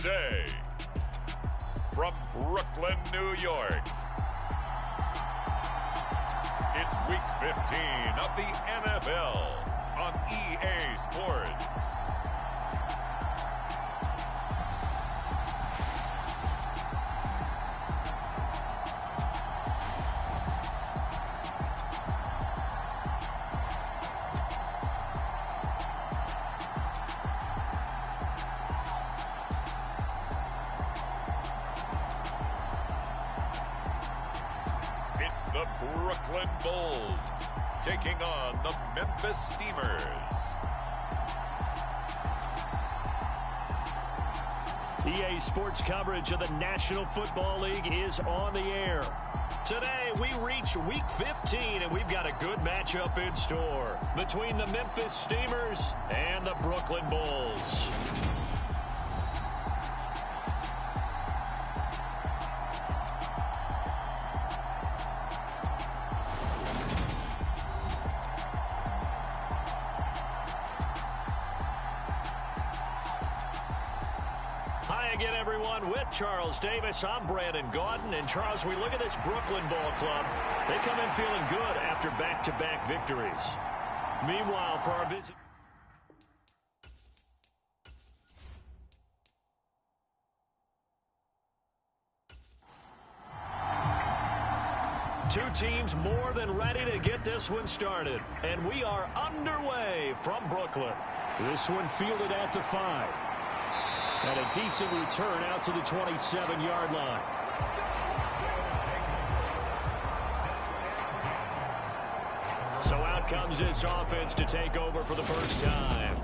today, from Brooklyn, New York, it's Week 15 of the NFL on EA Sports. It's the Brooklyn Bulls taking on the Memphis Steamers. EA Sports coverage of the National Football League is on the air. Today, we reach Week 15, and we've got a good matchup in store between the Memphis Steamers and the Brooklyn Bulls. Hi again, everyone. With Charles Davis, I'm Brandon Gaudin. And Charles, we look at this Brooklyn Ball Club. They come in feeling good after back-to-back victories. Meanwhile, for our visit... Two teams more than ready to get this one started. And we are underway from Brooklyn. This one fielded at the 5. And a decent return out to the 27-yard line. So out comes this offense to take over for the first time.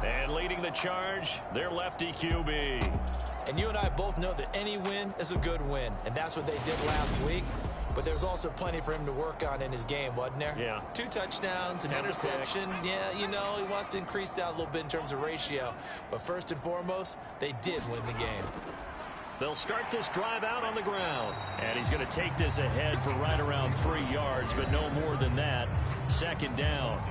And leading the charge, their lefty QB. And you and I both know that any win is a good win. And that's what they did last week. But there's also plenty for him to work on in his game, wasn't there? Yeah. 2 touchdowns, an interception. Yeah, you know, he wants to increase that a little bit in terms of ratio. But first and foremost, they did win the game. They'll start this drive out on the ground. And he's going to take this ahead for right around 3 yards, but no more than that. Second down.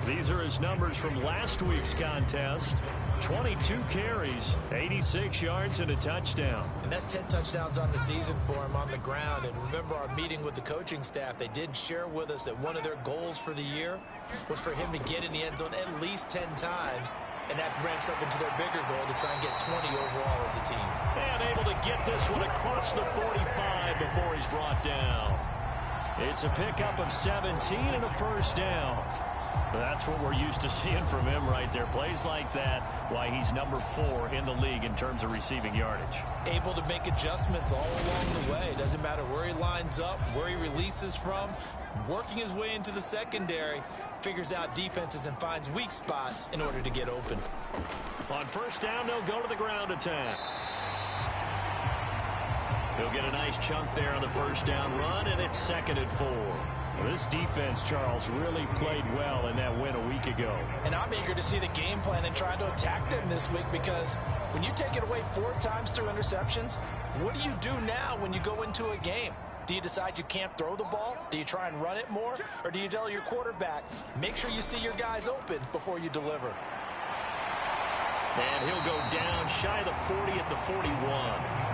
These are his numbers from last week's contest. 22 carries, 86 yards, and a touchdown. And that's 10 touchdowns on the season for him on the ground. And remember our meeting with the coaching staff, they did share with us that one of their goals for the year was for him to get in the end zone at least 10 times. And that ramps up into their bigger goal to try and get 20 overall as a team. And able to get this one across the 45 before he's brought down. It's a pickup of 17 and a first down. That's what we're used to seeing from him right there. Plays like that, why he's number 4 in the league in terms of receiving yardage. Able to make adjustments all along the way. Doesn't matter where he lines up, where he releases from. Working his way into the secondary. Figures out defenses and finds weak spots in order to get open. On first down, they'll go to the ground attack. He'll get a nice chunk there on the first down run, and it's 2nd and 4. This defense, Charles, really played well in that win a week ago. And I'm eager to see the game plan and try to attack them this week, because when you take it away 4 times through interceptions, what do you do now when you go into a game? Do you decide you can't throw the ball? Do you try and run it more? Or do you tell your quarterback, make sure you see your guys open before you deliver? And he'll go down shy of the 40 at the 41.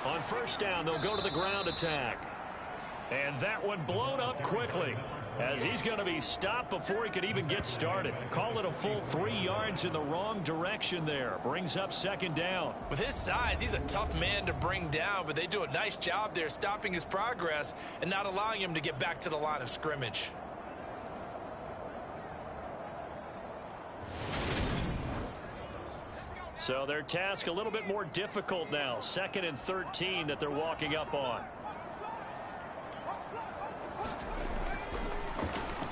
On first down, they'll go to the ground attack. And that one blown up quickly, as he's going to be stopped before he could even get started. Call it a full 3 yards in the wrong direction there. Brings up 2nd down. With his size, he's a tough man to bring down, but they do a nice job there stopping his progress and not allowing him to get back to the line of scrimmage. So their task a little bit more difficult now. 2nd and 13 that they're walking up on.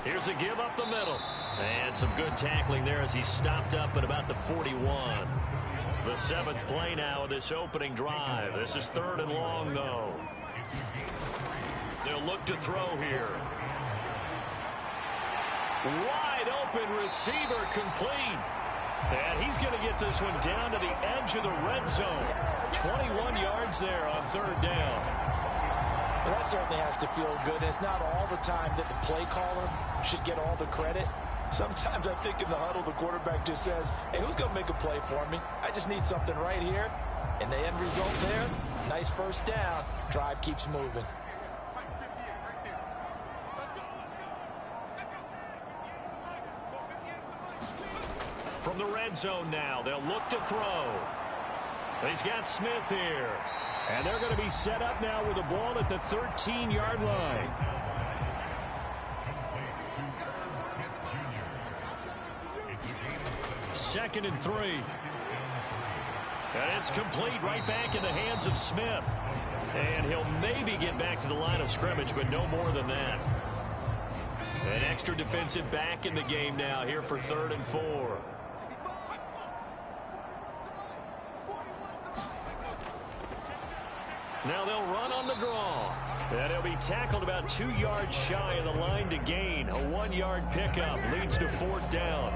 Here's a give up the middle. And some good tackling there as he's stopped up at about the 41. The 7th play now of this opening drive. This is 3rd and long, though. They'll look to throw here. Wide open receiver complete. And he's going to get this one down to the edge of the red zone. 21 yards there on 3rd down. Well, that certainly has to feel good. It's not all the time that the play caller should get all the credit. Sometimes I think in the huddle, the quarterback just says, hey, who's going to make a play for me? I just need something right here. And the end result there, nice first down. Drive keeps moving. From the red zone now, they'll look to throw. He's got Smith here. And they're going to be set up now with the ball at the 13-yard line. Second and 3. And it's complete right back in the hands of Smith. And he'll maybe get back to the line of scrimmage, but no more than that. An extra defensive back in the game now here for 3rd and 4. Now they'll run on the draw. And he'll be tackled about 2 yards shy of the line to gain. A 1-yard pickup leads to 4th down.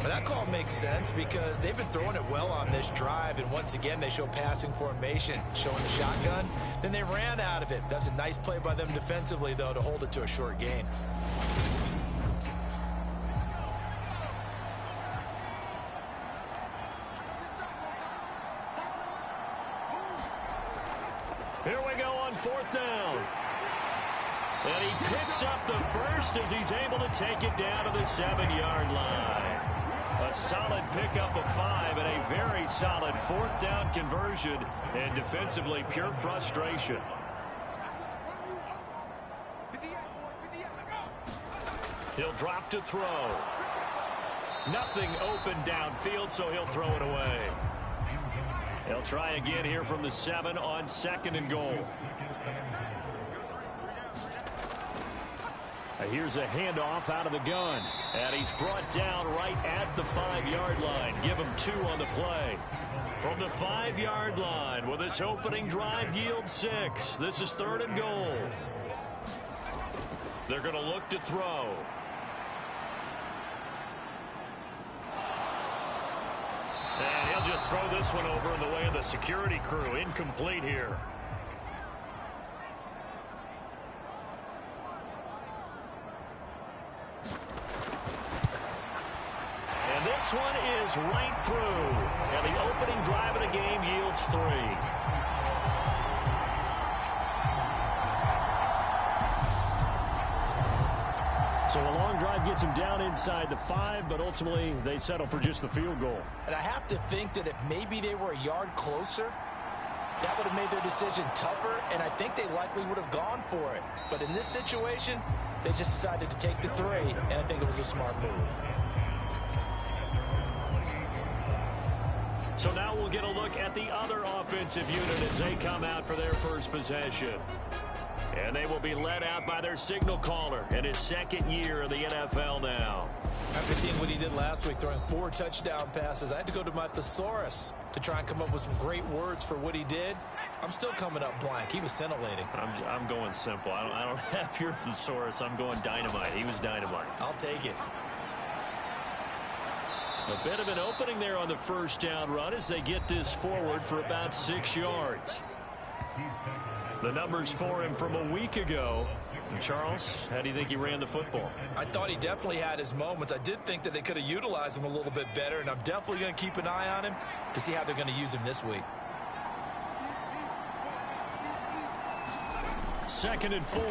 But that call makes sense because they've been throwing it well on this drive, and once again they show passing formation, showing the shotgun. Then they ran out of it. That's a nice play by them defensively, though, to hold it to a short gain. Here we go on 4th down. And he picks up the first as he's able to take it down to the 7-yard line. A solid pickup of 5 and a very solid 4th down conversion, and defensively pure frustration. He'll drop to throw. Nothing open downfield, so he'll throw it away. He'll try again here from the 7 on 2nd and goal. Here's a handoff out of the gun. And he's brought down right at the 5-yard line. Give him 2 on the play. From the 5-yard line, will this opening drive yield 6? This is 3rd and goal. They're going to look to throw. And he'll just throw this one over in the way of the security crew. Incomplete here. And this one is right through. And the opening drive of the game yields 3. So a long drive gets him down inside the 5, but ultimately they settle for just the field goal. And I have to think that if maybe they were a yard closer, that would have made their decision tougher, and I think they likely would have gone for it. But in this situation, they just decided to take the 3, and I think it was a smart move. So now we'll get a look at the other offensive unit as they come out for their first possession. And they will be led out by their signal caller in his 2nd year in the NFL now. After seeing what he did last week, throwing 4 touchdown passes, I had to go to my thesaurus to try and come up with some great words for what he did. I'm still coming up blank. He was scintillating. I'm going simple. I don't have your thesaurus. I'm going dynamite. He was dynamite. I'll take it. A bit of an opening there on the first down run as they get this forward for about 6 yards. The numbers for him from a week ago. And Charles, how do you think he ran the football? I thought he definitely had his moments. I did think that they could have utilized him a little bit better, and I'm definitely going to keep an eye on him to see how they're going to use him this week. 2nd and 4.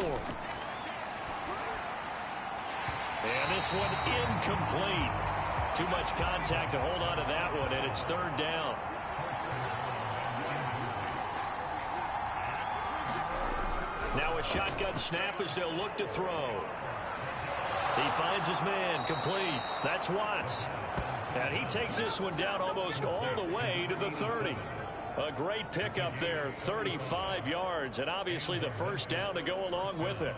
And this one incomplete. Too much contact to hold on to that one, and it's 3rd down. Now a shotgun snap as they'll look to throw. He finds his man, complete. That's Watts. And he takes this one down almost all the way to the 30. A great pickup there, 35 yards, and obviously the first down to go along with it.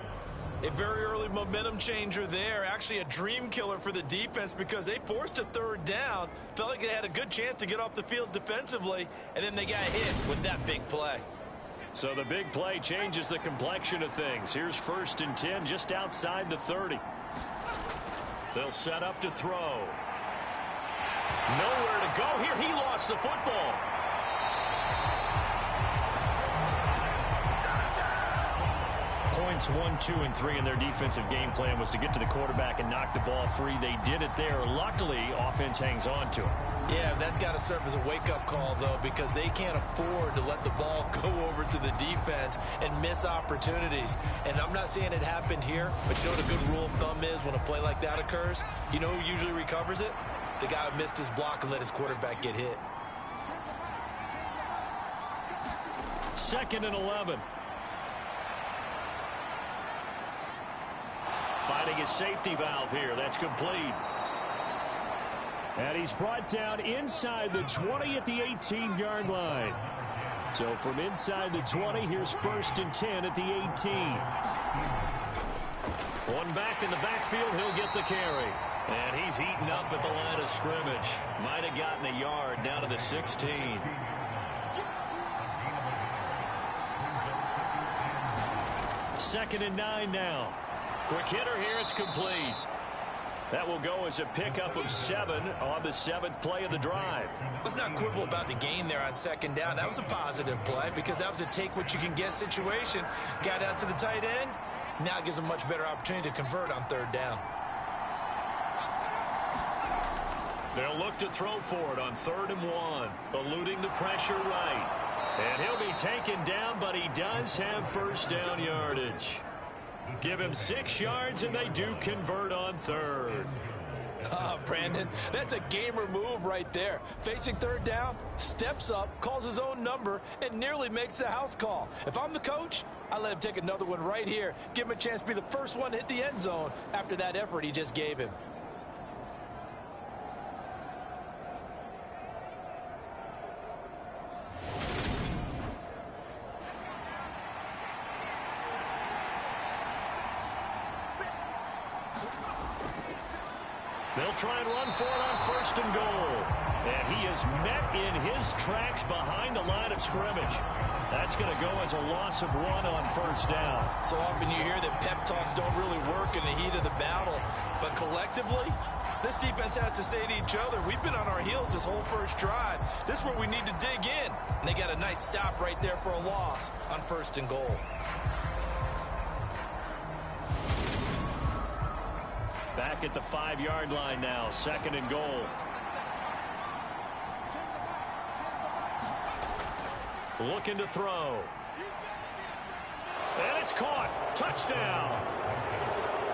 A very early momentum changer there. Actually a dream killer for the defense because they forced a 3rd down. Felt like they had a good chance to get off the field defensively, and then they got hit with that big play. So the big play changes the complexion of things. Here's 1st and 10 just outside the 30. They'll set up to throw. Nowhere to go here. He lost the football. points 1, 2, and 3 in their defensive game plan was to get to the quarterback and knock the ball free. They did it there. Luckily, offense hangs on to it. Yeah, that's got to serve as a wake-up call, though, because they can't afford to let the ball go over to the defense and miss opportunities. And I'm not saying it happened here, but you know what a good rule of thumb is when a play like that occurs? You know who usually recovers it? The guy who missed his block and let his quarterback get hit. 2nd and 11. Finding his safety valve here. That's complete. And he's brought down inside the 20 at the 18-yard line. So from inside the 20, here's 1st and 10 at the 18. One back in the backfield, he'll get the carry. And he's heating up at the line of scrimmage. Might have gotten a yard down to the 16. Second and 9 now. Quick hitter here, it's complete. That will go as a pickup of 7 on the 7th play of the drive. Let's not quibble about the gain there on 2nd down. That was a positive play because that was a take-what-you-can-get situation. Got out to the tight end. Now gives a much better opportunity to convert on 3rd down. They'll look to throw for it on 3rd and 1. Eluding the pressure right. And he'll be taken down, but he does have 1st down yardage. Give him 6 yards, and they do convert on 3rd. Brandon, that's a gamer move right there. Facing 3rd down, steps up, calls his own number, and nearly makes the house call. If I'm the coach, I let him take another one right here. Give him a chance to be the first one to hit the end zone after that effort he just gave him. They'll try and run for it on 1st and goal. And he is met in his tracks behind the line of scrimmage. That's going to go as a loss of 1 on 1st down. So often you hear that pep talks don't really work in the heat of the battle. But collectively, this defense has to say to each other, we've been on our heels this whole first drive. This is where we need to dig in. And they got a nice stop right there for a loss on 1st and goal. Back at the 5-yard line now, 2nd and goal. Looking to throw. And it's caught. Touchdown.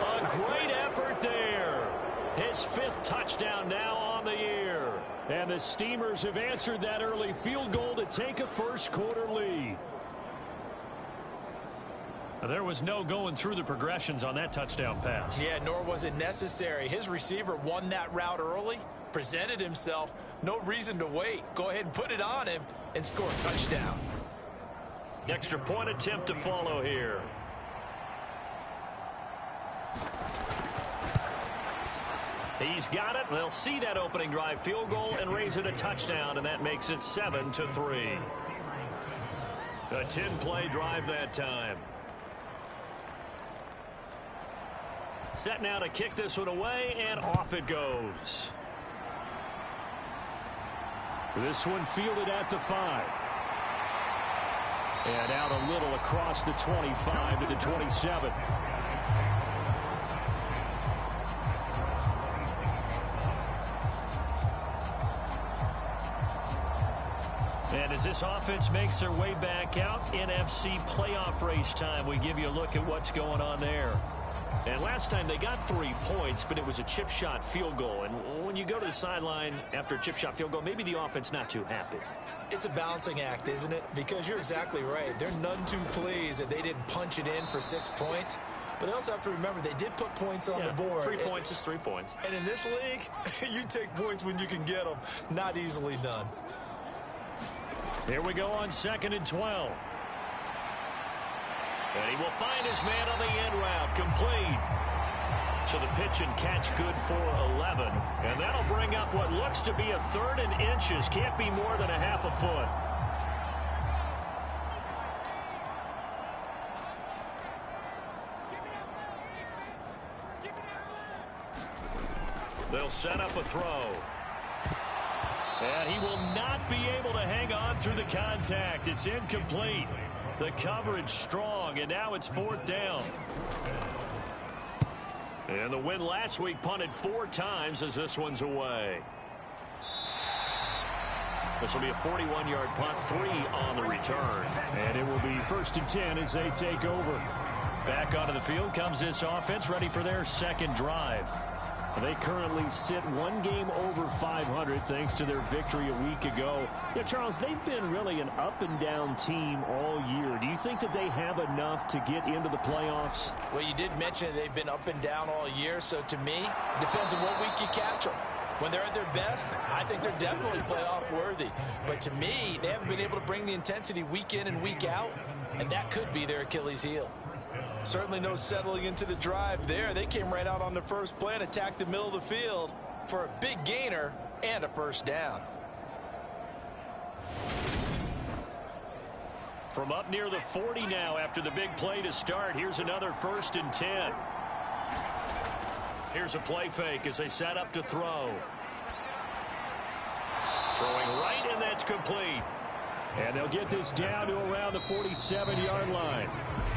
A great effort there. His 5th touchdown now on the year. And the Steamers have answered that early field goal to take a first-quarter lead. There was no going through the progressions on that touchdown pass. Yeah, nor was it necessary. His receiver won that route early, presented himself. No reason to wait. Go ahead and put it on him and score a touchdown. Extra point attempt to follow here. He's got it. They'll see that opening drive field goal and raise it a touchdown, and that makes it 7-3. A 10-play drive that time. Set now to kick this one away, and off it goes. This one fielded at the 5. And out a little across the 25 to the 27. And as this offense makes their way back out, NFC playoff race time, we give you a look at what's going on there. And last time they got 3 points, but it was a chip shot field goal. And when you go to the sideline after a chip shot field goal, maybe the offense not too happy. It's a balancing act, isn't it? Because you're exactly right. They're none too pleased that they didn't punch it in for 6 points. But they also have to remember they did put points on the board. 3 points is 3 points. And in this league, you take points when you can get them. Not easily done. Here we go on 2nd and 12. And he will find his man on the end route. Complete. So the pitch and catch good for 11. And that'll bring up what looks to be a 3rd and inches. Can't be more than a half a foot. They'll set up a throw. And he will not be able to hang on through the contact. It's incomplete. The coverage strong, and now it's 4th down. And the win last week punted 4 times as this one's away. This will be a 41-yard punt, 3 on the return. And it will be 1st and 10 as they take over. Back onto the field comes this offense, ready for their second drive. They currently sit 1 game over 500 thanks to their victory a week ago. Yeah, Charles, they've been really an up-and-down team all year. Do you think that they have enough to get into the playoffs? Well, you did mention they've been up and down all year, so to me, it depends on what week you catch them. When they're at their best, I think they're definitely playoff worthy. But to me, they haven't been able to bring the intensity week in and week out, and that could be their Achilles heel. Certainly no settling into the drive there. They came right out on the first play and attacked the middle of the field for a big gainer and a 1st down. From up near the 40 now after the big play to start, here's another 1st and 10. Here's a play fake as they set up to throw. Throwing right, and that's complete. And they'll get this down to around the 47-yard line.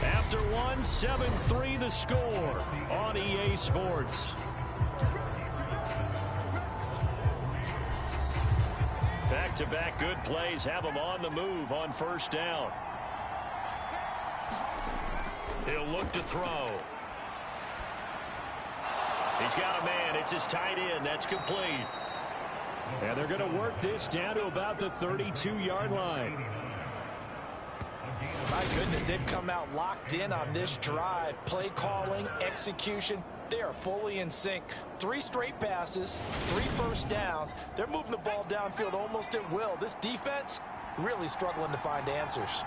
After one, 7-3 the score on EA Sports. Back-to-back good plays have them on the move on 1st down. He'll look to throw. He's got a man. It's his tight end. That's complete. And they're going to work this down to about the 32-yard line. My goodness, they've come out locked in on this drive. Play calling, execution, they are fully in sync. 3 straight passes, 3 first downs. They're moving the ball downfield almost at will. This defense really struggling to find answers.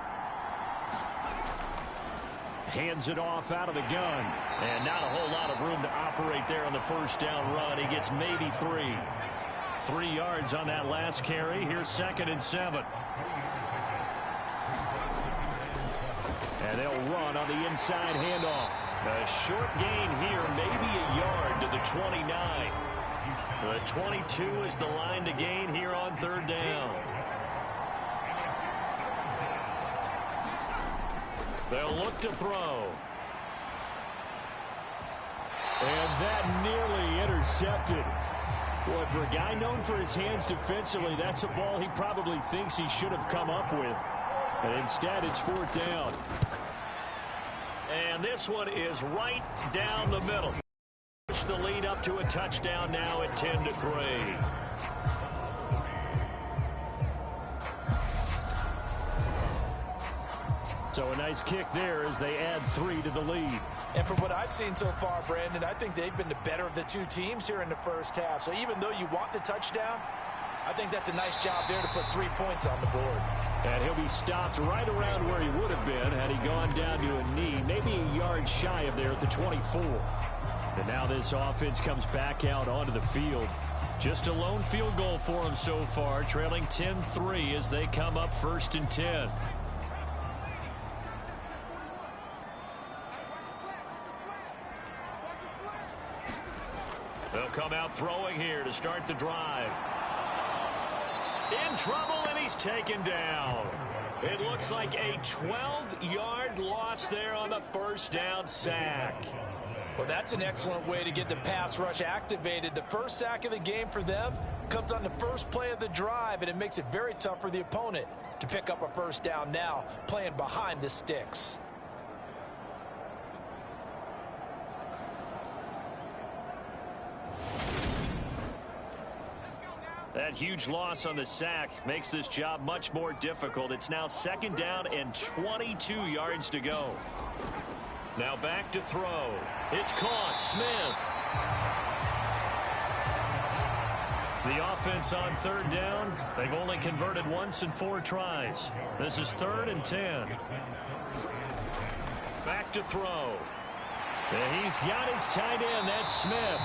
Hands it off out of the gun. And not a whole lot of room to operate there on the 1st down run. He gets maybe 3. 3 yards on that last carry. Here's 2nd and 7. And they'll run on the inside handoff. A short gain here, maybe a yard to the 29. The 22 is the line to gain here on 3rd down. They'll look to throw. And that nearly intercepted. Boy, for a guy known for his hands defensively, that's a ball he probably thinks he should have come up with. And instead, it's 4th down. And this one is right down the middle. Push the lead up to a touchdown now at 10-3. So a nice kick there as they add 3 to the lead. And from what I've seen so far, Brandon, I think they've been the better of the 2 teams here in the first half. So even though you want the touchdown, I think that's a nice job there to put 3 points on the board. And he'll be stopped right around where he would have been had he gone down to a knee, maybe a yard shy of there at the 24. And now this offense comes back out onto the field. Just a lone field goal for them so far, trailing 10-3 as they come up 1st and 10. They'll come out throwing here to start the drive. In trouble, and he's taken down. It looks like a 12-yard loss there on the 1st down sack. Well, that's an excellent way to get the pass rush activated. The first sack of the game for them comes on the first play of the drive, and it makes it very tough for the opponent to pick up a 1st down now, playing behind the sticks. That huge loss on the sack makes this job much more difficult. It's now 2nd down and 22 yards to go. Now back to throw. It's caught. Smith. The offense on 3rd down. They've only converted once in 4 tries. This is 3rd and 10. Back to throw. And he's got his tight end. That's Smith.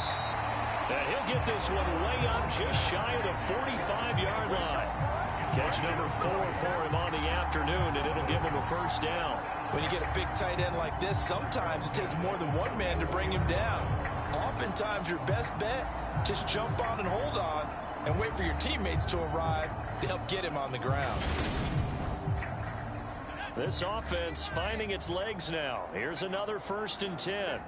And he'll get this one way up just shy of the 45-yard line. Catch number 4 for him on the afternoon, and it'll give him a 1st down. When you get a big tight end like this, sometimes it takes more than one man to bring him down. Oftentimes, your best bet, just jump on and hold on and wait for your teammates to arrive to help get him on the ground. This offense finding its legs now. Here's another 1st and 10.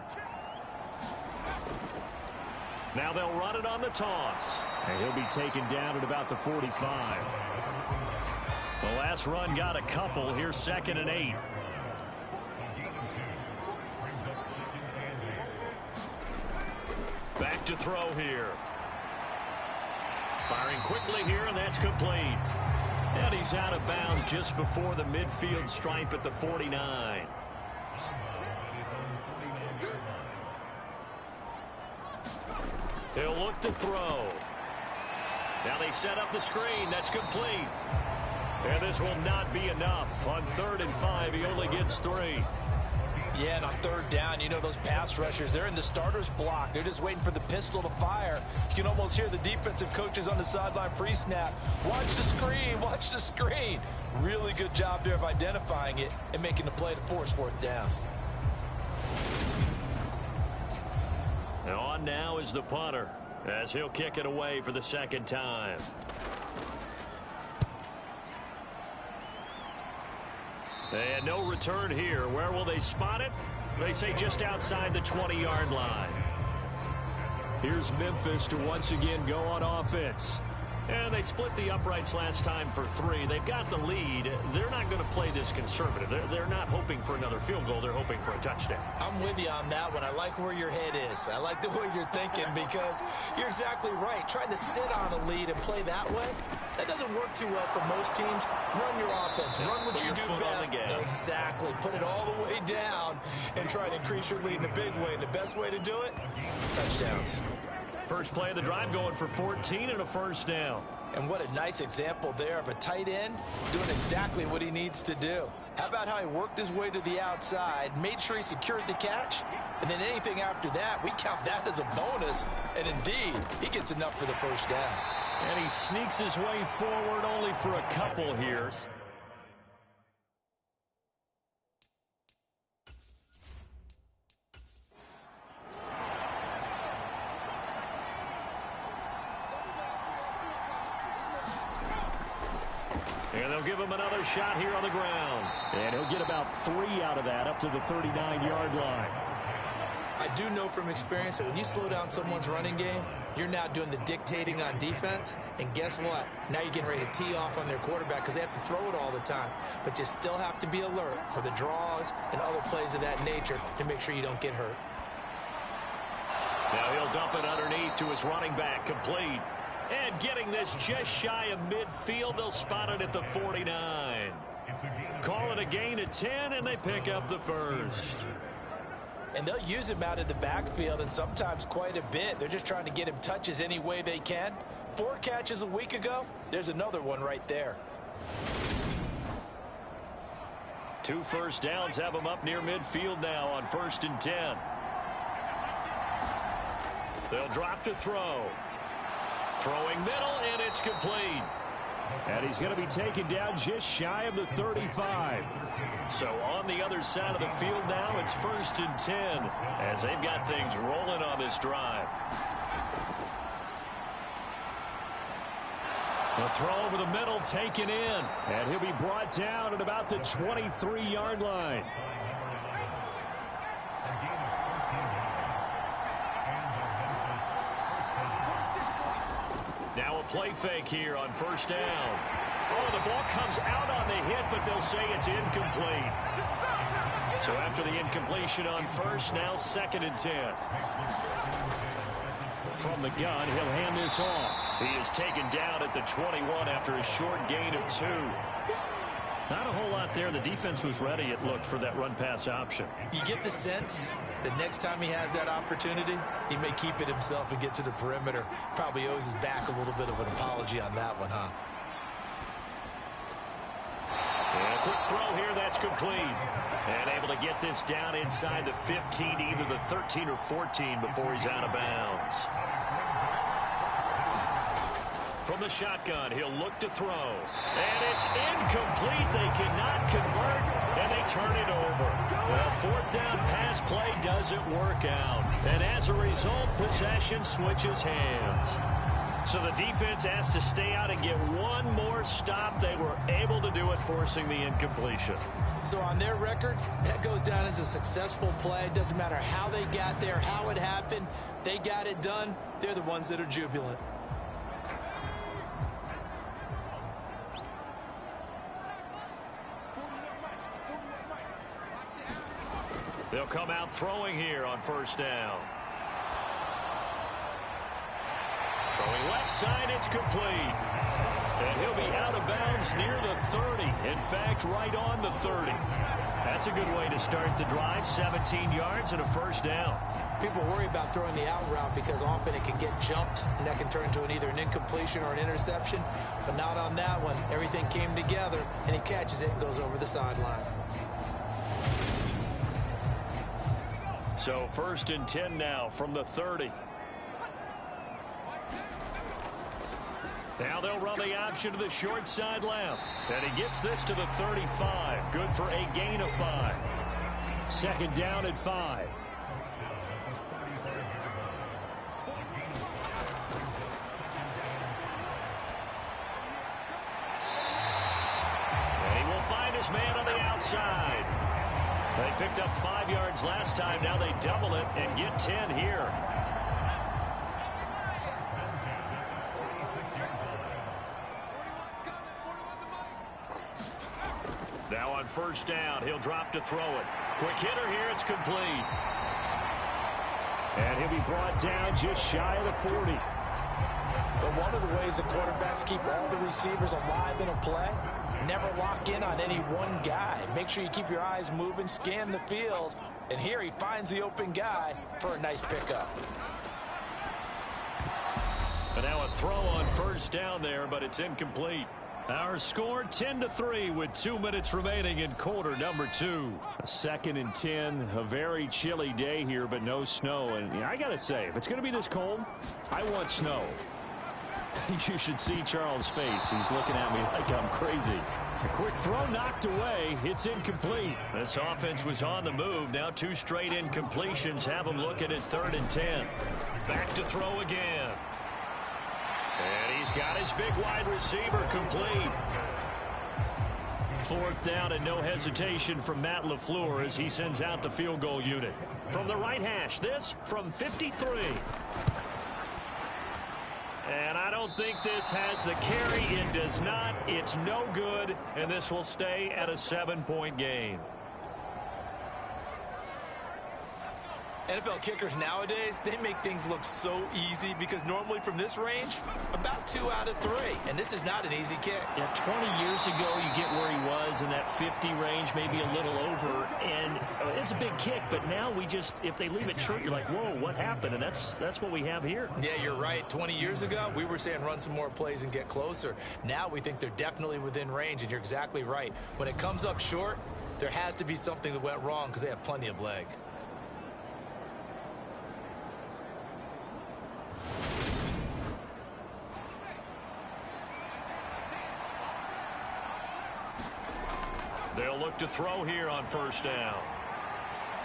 Now they'll run it on the toss. And he'll be taken down at about the 45. The last run got a couple. Here's 2nd and 8. Back to throw here. Firing quickly here, and that's complete. And he's out of bounds just before the midfield stripe at the 49. He'll look to throw. Now they set up the screen. That's complete. And this will not be enough. On 3rd and 5, he only gets 3. Yeah, and on 3rd down, you know those pass rushers, they're in the starter's block. They're just waiting for the pistol to fire. You can almost hear the defensive coaches on the sideline pre-snap. Watch the screen, watch the screen. Really good job there of identifying it and making the play to force 4th down. And on now is the punter, as he'll kick it away for the 2nd time. And no return here. Where will they spot it? They say just outside the 20-yard line. Here's Memphis to once again go on offense. And they split the uprights last time for 3. They've got the lead. They're not going to play this conservative. They're not hoping for another field goal. They're hoping for a touchdown. I'm with you on that one. I like where your head is. I like the way you're thinking because you're exactly right. Trying to sit on a lead and play that way, that doesn't work too well for most teams. Run your offense. Run what you do best. Exactly. Put it all the way down and try to increase your lead in a big way. And the best way to do it, touchdowns. First play of the drive going for 14 and a 1st down. And what a nice example there of a tight end doing exactly what he needs to do. How about how he worked his way to the outside, made sure he secured the catch, and then anything after that, we count that as a bonus. And indeed, he gets enough for the 1st down. And he sneaks his way forward only for a couple here. And they'll give him another shot here on the ground. And he'll get about 3 out of that up to the 39-yard line. I do know from experience that when you slow down someone's running game, you're now doing the dictating on defense. And guess what? Now you're getting ready to tee off on their quarterback because they have to throw it all the time. But you still have to be alert for the draws and other plays of that nature to make sure you don't get hurt. Now he'll dump it underneath to his running back, complete. And getting this just shy of midfield, they'll spot it at the 49. Call it a gain of 10, and they pick up the 1st. And they'll use him out in the backfield, and sometimes quite a bit. They're just trying to get him touches any way they can. 4 catches a week ago, there's another one right there. 2 first downs have him up near midfield now on 1st and 10. They'll drop to throw. Throwing middle, and it's complete. And he's going to be taken down just shy of the 35. So on the other side of the field now, it's 1st and 10 as they've got things rolling on this drive. The throw over the middle taken in, and he'll be brought down at about the 23-yard line. Now a play fake here on 1st down. Oh, the ball comes out on the hit, but they'll say it's incomplete. So after the incompletion on 1st, now 2nd and 10. From the gun, he'll hand this off. He is taken down at the 21 after a short gain of 2. Not a whole lot there. The defense was ready, it looked, for that run-pass option. You get the sense that next time he has that opportunity, he may keep it himself and get to the perimeter. Probably owes his back a little bit of an apology on that one, huh? And a quick throw here, that's complete. And able to get this down inside the 15, either the 13 or 14 before he's out of bounds. From the shotgun, he'll look to throw. And it's incomplete. They cannot convert, and they turn it over. Well, 4th down pass play doesn't work out. And as a result, possession switches hands. So the defense has to stay out and get one more stop. They were able to do it, forcing the incompletion. So on their record, that goes down as a successful play. It doesn't matter how they got there, how it happened. They got it done. They're the ones that are jubilant. They'll come out throwing here on first down. Throwing left side, it's complete. And he'll be out of bounds near the 30. In fact, right on the 30. That's a good way to start the drive. 17 yards and a first down. People worry about throwing the out route because often it can get jumped, and that can turn into either an incompletion or an interception. But not on that one. Everything came together, and he catches it and goes over the sideline. So 1st and 10 now from the 30. Now they'll run the option to the short side left. And he gets this to the 35. Good for a gain of 5. 2nd down at 5. And he will find his man on the outside. They picked up 5 yards last time. Now they double it and get 10 here. Now on first down, he'll drop to throw it. Quick hitter here, it's complete. And he'll be brought down just shy of the 40. But one of the ways the quarterbacks keep all the receivers alive in a play, never lock in on any one guy. Make sure you keep your eyes moving, scan the field. And here he finds the open guy for a nice pickup. And now a throw on first down there, but it's incomplete. Our score 10-3 with 2 minutes remaining in quarter number 2. 2nd and 10, a very chilly day here, but no snow. And I got to say, if it's going to be this cold, I want snow. You should see Charles' face. He's looking at me like I'm crazy. A quick throw knocked away. It's incomplete. This offense was on the move. Now 2 straight incompletions have them looking at 3rd and 10. Back to throw again. And he's got his big wide receiver complete. 4th down and no hesitation from Matt LaFleur as he sends out the field goal unit. From the right hash, this from 53. And I don't think this has the carry. It does not. It's no good. And this will stay at a 7-point game. NFL kickers nowadays, they make things look so easy because normally from this range, about 2 out of 3. And this is not an easy kick. Yeah, 20 years ago, you get where he was in that 50 range, maybe a little over. And it's a big kick, but now we just, if they leave it short, you're like, whoa, what happened? And that's what we have here. Yeah, you're right. 20 years ago, we were saying run some more plays and get closer. Now we think they're definitely within range, and you're exactly right. When it comes up short, there has to be something that went wrong because they have plenty of leg. They'll look to throw here on first down.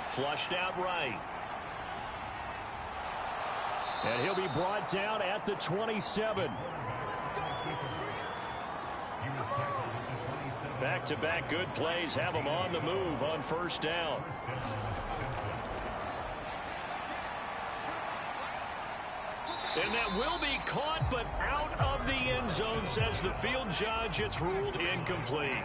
Flushed out right. And he'll be brought down at the 27. Back-to-back good plays have him on the move on first down. And that will be caught, but out of the end zone, says the field judge. It's ruled incomplete.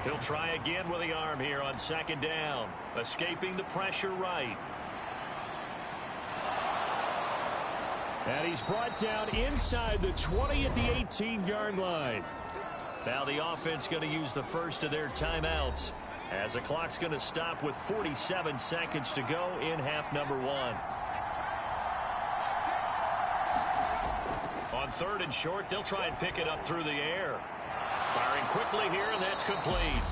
He'll try again with the arm here on 2nd down. Escaping the pressure right. And he's brought down inside the 20 at the 18-yard line. Now the offense going to use the first of their timeouts as the clock's going to stop with 47 seconds to go in half number 1. On 3rd and short, they'll try and pick it up through the air. Firing quickly here, and that's complete.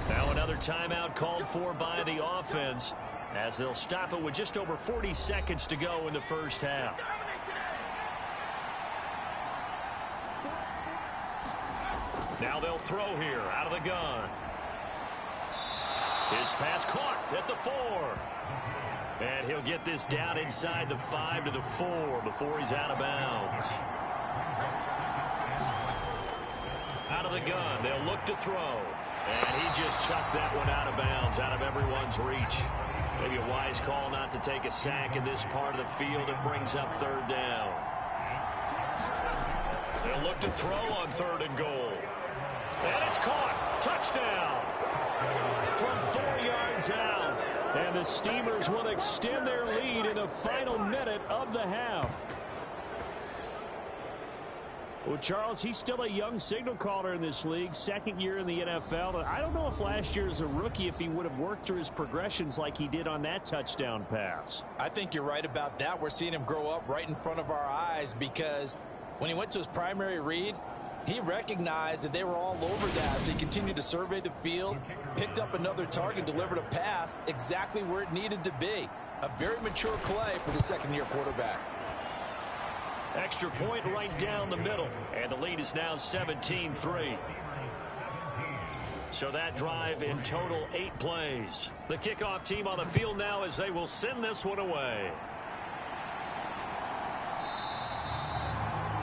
Now another timeout called for by the offense as they'll stop it with just over 40 seconds to go in the first half. Now they'll throw here out of the gun. His pass caught at the 4. And he'll get this down inside the 5 to the 4 before he's out of bounds. Out of the gun, they'll look to throw. And he just chucked that one out of bounds, out of everyone's reach. Maybe a wise call not to take a sack in this part of the field. It brings up third down. They'll look to throw on 3rd and goal. And it's caught. Touchdown. From 4 yards out. And the Steamers will extend their lead in the final minute of the half. Well, Charles, he's still a young signal caller in this league, 2nd year in the NFL. I don't know if last year as a rookie, if he would have worked through his progressions like he did on that touchdown pass. I think you're right about that. We're seeing him grow up right in front of our eyes because when he went to his primary read, he recognized that they were all over that. So he continued to survey the field, picked up another target, delivered a pass exactly where it needed to be. A very mature play for the 2nd-year quarterback. Extra point right down the middle. And the lead is now 17-3. So that drive in total 8 plays. The kickoff team on the field now as they will send this one away.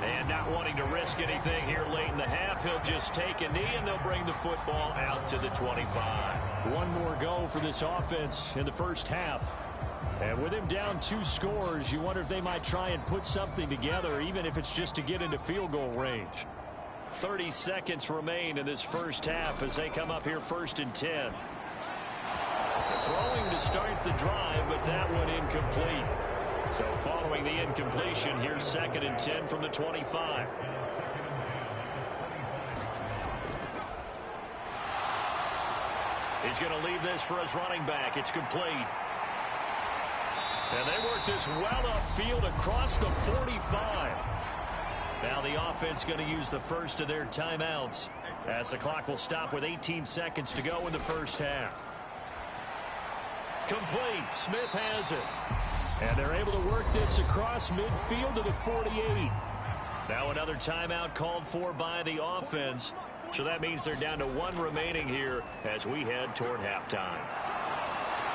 And not wanting to risk anything here late in the half, he'll just take a knee and they'll bring the football out to the 25. One more go for this offense in the first half. And with him down 2 scores, you wonder if they might try and put something together, even if it's just to get into field goal range. 30 seconds remain in this first half as they come up here 1st and 10. Throwing to start the drive, but that one incomplete. So following the incompletion, here's 2nd and 10 from the 25. He's going to leave this for his running back. It's complete. And they work this well upfield across the 45. Now the offense going to use the first of their timeouts as the clock will stop with 18 seconds to go in the first half. Complete. Smith has it. And they're able to work this across midfield to the 48. Now another timeout called for by the offense. So that means they're down to 1 remaining here as we head toward halftime.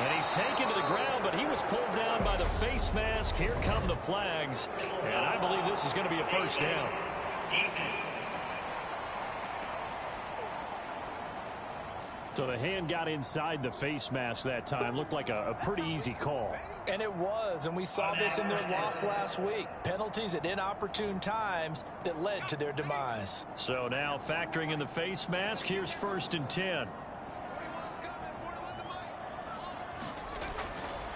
And he's taken to the ground, but he was pulled down by the face mask. Here come the flags. And I believe this is going to be a first down. So the hand got inside the face mask that time. Looked like a pretty easy call. And it was, and we saw this in their loss last week. Penalties at inopportune times that led to their demise. So now factoring in the face mask, here's 1st and 10.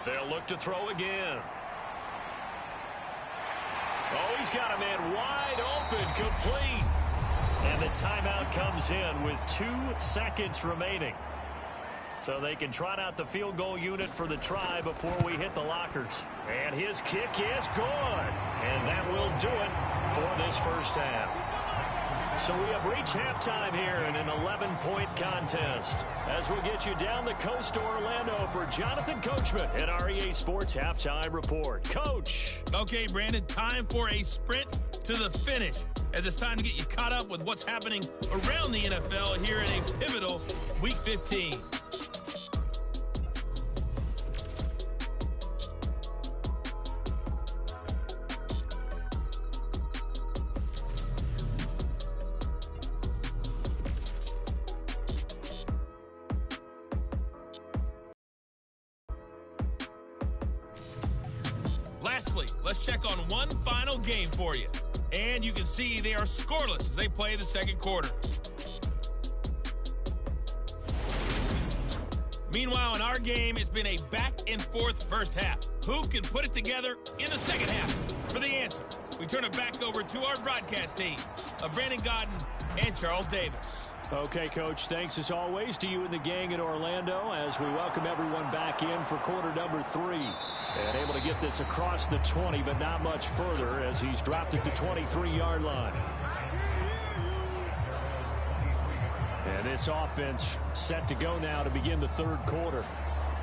They'll look to throw again. Oh, he's got a man wide open, complete. And the timeout comes in with 2 seconds remaining. So they can trot out the field goal unit for the try before we hit the lockers. And his kick is good. And that will do it for this first half. So we have reached halftime here in an 11-point contest as we get you down the coast to Orlando for Jonathan Coachman at our EA Sports Halftime Report. Coach. Okay, Brandon, time for a sprint to the finish as it's time to get you caught up with what's happening around the NFL here in a pivotal Week 15. Lastly, let's check on one final game for you. And you can see they are scoreless as they play the second quarter. Meanwhile, in our game, it's been a back-and-forth first half. Who can put it together in the second half? For the answer, we turn it back over to our broadcast team of Brandon Godden and Charles Davis. Okay, Coach, thanks as always to you and the gang in Orlando as we welcome everyone back in for quarter number 3. And able to get this across the 20, but not much further as he's dropped it to 23-yard line. And this offense set to go now to begin the third quarter.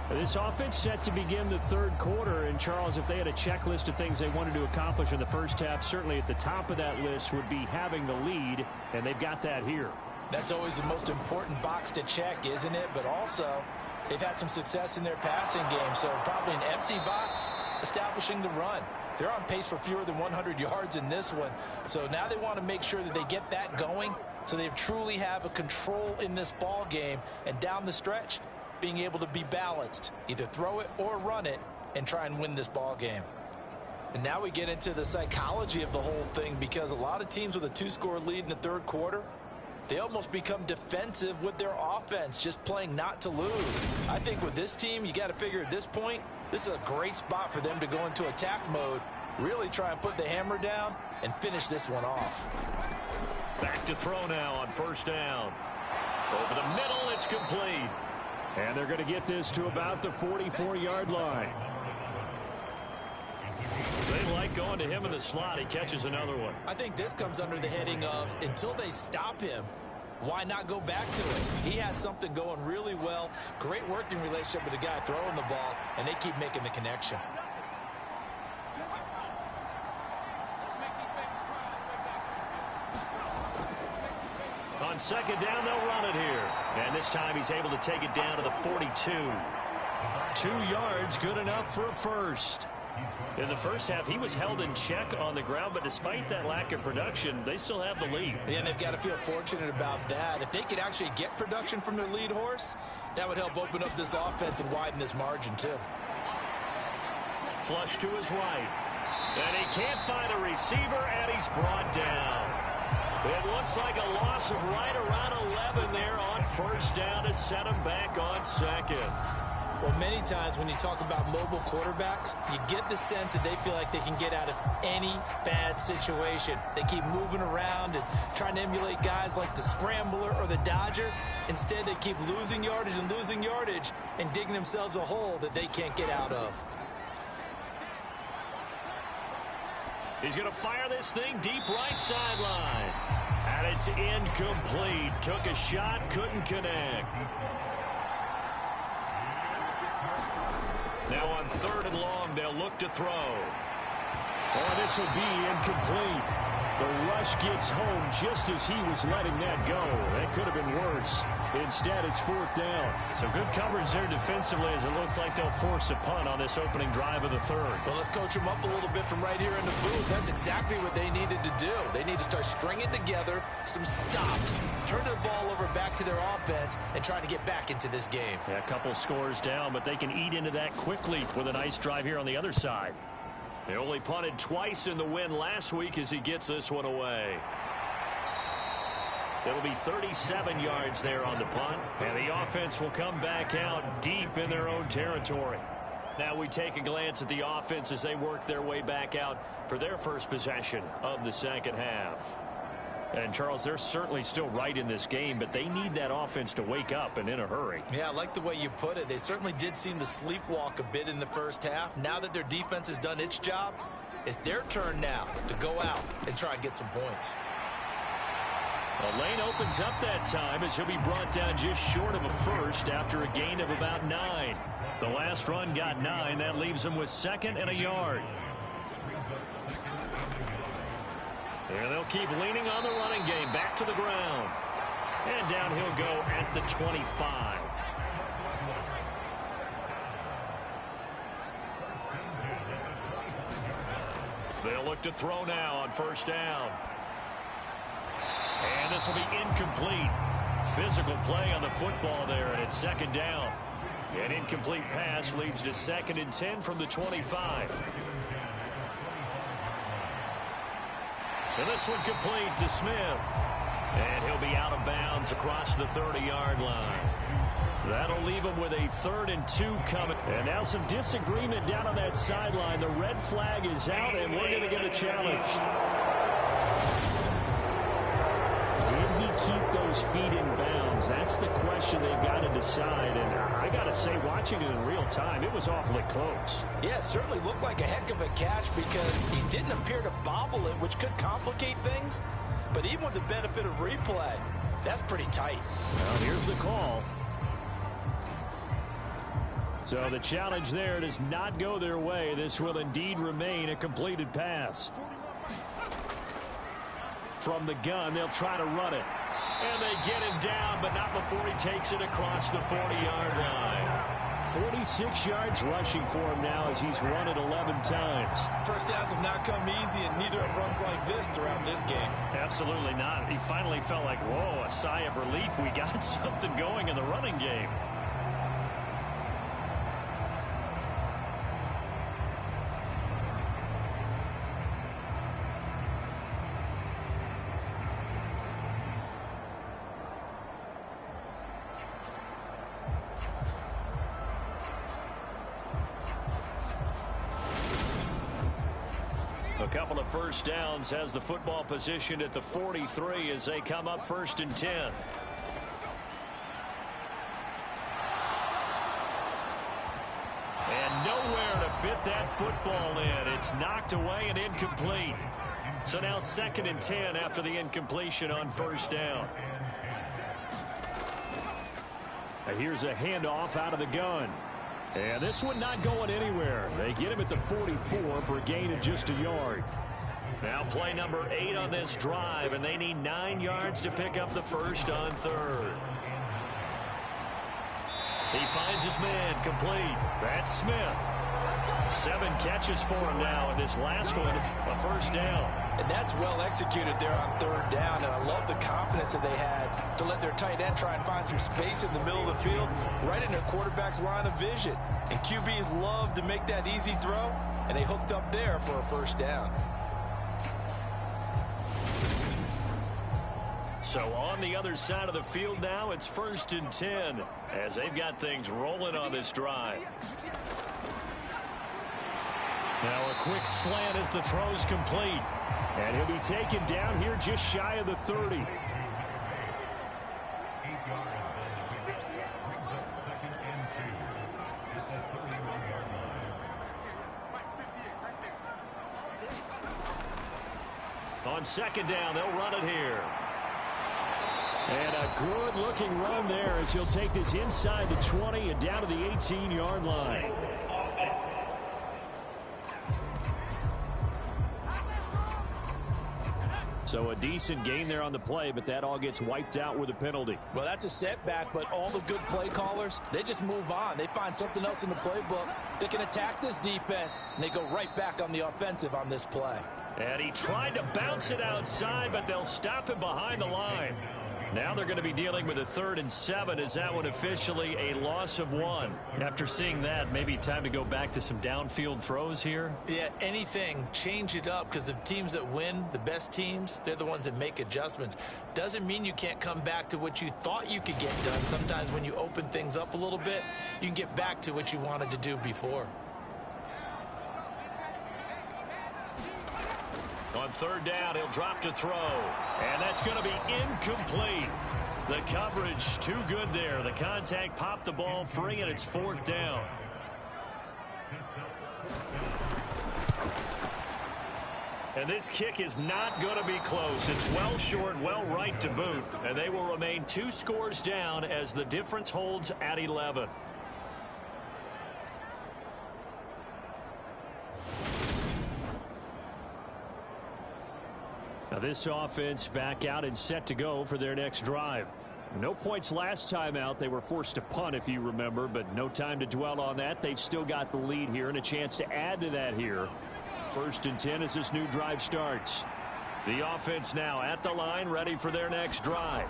This offense set to begin the third quarter. And, Charles, if they had a checklist of things they wanted to accomplish in the first half, certainly at the top of that list would be having the lead, and they've got that here. That's always the most important box to check, isn't it? But also, they've had some success in their passing game, so probably an empty box establishing the run. They're on pace for fewer than 100 yards in this one. So now they want to make sure that they get that going So they truly have a control in this ball game, and down the stretch, being able to be balanced, either throw it or run it, and try and win this ball game. And now we get into the psychology of the whole thing, because a lot of teams with a 2-score lead in the third quarter, they almost become defensive with their offense, just playing not to lose. I think with this team, you got to figure at this point, this is a great spot for them to go into attack mode, really try and put the hammer down and finish this one off. Back to throw now on first down. Over the middle, it's complete. And they're going to get this to about the 44-yard line. They like going to him in the slot. He catches another one. I think this comes under the heading of, until they stop him, why not go back to it? He has something going really well. Great working relationship with the guy throwing the ball, and they keep making the connection. On second down, they'll run it here. And this time he's able to take it down to the 42. 2 yards, good enough for a first. In the first half, he was held in check on the ground, but despite that lack of production, they still have the lead. Yeah, and they've got to feel fortunate about that. If they could actually get production from their lead horse, that would help open up this offense and widen this margin, too. Flush to his right. And he can't find a receiver, and he's brought down. It looks like a loss of right around 11 there on first down to set him back on second. Well, many times when you talk about mobile quarterbacks, you get the sense that they feel like they can get out of any bad situation. They keep moving around and trying to emulate guys like the Scrambler or the Dodger. Instead, they keep losing yardage and digging themselves a hole that they can't get out of. He's going to fire this thing deep right sideline. And it's incomplete. Took a shot, couldn't connect. Now on third and long, they'll look to throw. Oh, this will be incomplete. The rush gets home just as he was letting that go. That could have been worse. Instead, it's fourth down. So good coverage there defensively, as it looks like they'll force a punt on this opening drive of the third. Well, let's coach them up a little bit from right here in the booth. That's exactly what they needed to do. They need to start stringing together some stops, turn the ball over back to their offense, and trying to get back into this game. Yeah, a couple scores down, but they can eat into that quickly with a nice drive here on the other side. They only punted twice in the win last week as he gets this one away. It'll be 37 yards there on the punt, and the offense will come back out deep in their own territory. Now we take a glance at the offense as they work their way back out for their first possession of the second half. And, Charles, they're certainly still right in this game, but they need that offense to wake up and in a hurry. Yeah, I like the way you put it. They certainly did seem to sleepwalk a bit in the first half. Now that their defense has done its job, it's their turn now to go out and try and get some points. The lane opens up that time as he'll be brought down just short of a first after a gain of about 9. The last run got 9. That leaves him with second and a yard. And they'll keep leaning on the running game. Back to the ground. And down he'll go at the 25. They'll look to throw now on first down. And this will be incomplete. Physical play on the football there, and it's second down. An incomplete pass leads to 2nd and 10 from the 25. And this one complete to Smith. And he'll be out of bounds across the 30-yard line. That'll leave him with a 3rd and 2 coming. And now some disagreement down on that sideline. The red flag is out, and we're going to get a challenge. Did he keep those feet in bounds? That's the question they've got to decide. And I got to say, watching it in real time, it was awfully close. Yeah, it certainly looked like a heck of a catch because he didn't appear to bobble it, which could complicate things. But even with the benefit of replay, that's pretty tight. Well, here's the call. So the challenge there does not go their way. This will indeed remain a completed pass. From the gun, they'll try to run it. And they get him down, but not before he takes it across the 40-yard line. 46 yards rushing for him now as he's run it 11 times. First downs have not come easy, and neither have runs like this throughout this game. Absolutely not. He finally felt like, whoa, a sigh of relief. We got something going in the running game. A couple of first downs, has the football position at the 43 as they come up 1st and 10. And nowhere to fit that football in. It's knocked away and incomplete. So now 2nd and 10 after the incompletion on 1st down. Here's a handoff out of the gun. And this one not going anywhere. They get him at the 44 for a gain of just a yard. Now play number 8 on this drive, and they need 9 yards to pick up the first on 3rd. He finds his man complete. That's Smith. 7 catches for him now, and this last one, a first down. And that's well executed there on 3rd down, and I love the confidence that they had to let their tight end try and find some space in the middle of the field, right in their quarterback's line of vision. And QBs love to make that easy throw, and they hooked up there for a first down. So on the other side of the field now, it's 1st and 10 as they've got things rolling on this drive. Now a quick slant as the throw's complete. And he'll be taken down here just shy of the 30. On 2nd down, they'll run it here. And a good-looking run there as he'll take this inside the 20 and down to the 18-yard line. So a decent gain there on the play, but that all gets wiped out with a penalty. Well, that's a setback, but all the good play callers, they just move on. They find something else in the playbook. They can attack this defense, and they go right back on the offensive on this play. And he tried to bounce it outside, but they'll stop him behind the line. Now they're going to be dealing with a 3rd and 7. Is that one officially a loss of 1? After seeing that, maybe time to go back to some downfield throws here? Yeah, anything. Change it up, because the teams that win, the best teams, they're the ones that make adjustments. Doesn't mean you can't come back to what you thought you could get done. Sometimes when you open things up a little bit, you can get back to what you wanted to do before. On 3rd down, he'll drop to throw. And that's going to be incomplete. The coverage too good there. The contact popped the ball free, and it's 4th down. And this kick is not going to be close. It's well short, well right to boot. And they will remain 2 scores down as the difference holds at 11. Now this offense back out and set to go for their next drive. No points last time out. They were forced to punt, if you remember, but no time to dwell on that. They've still got the lead here and a chance to add to that here. 1st and 10 as this new drive starts. The offense now at the line, ready for their next drive.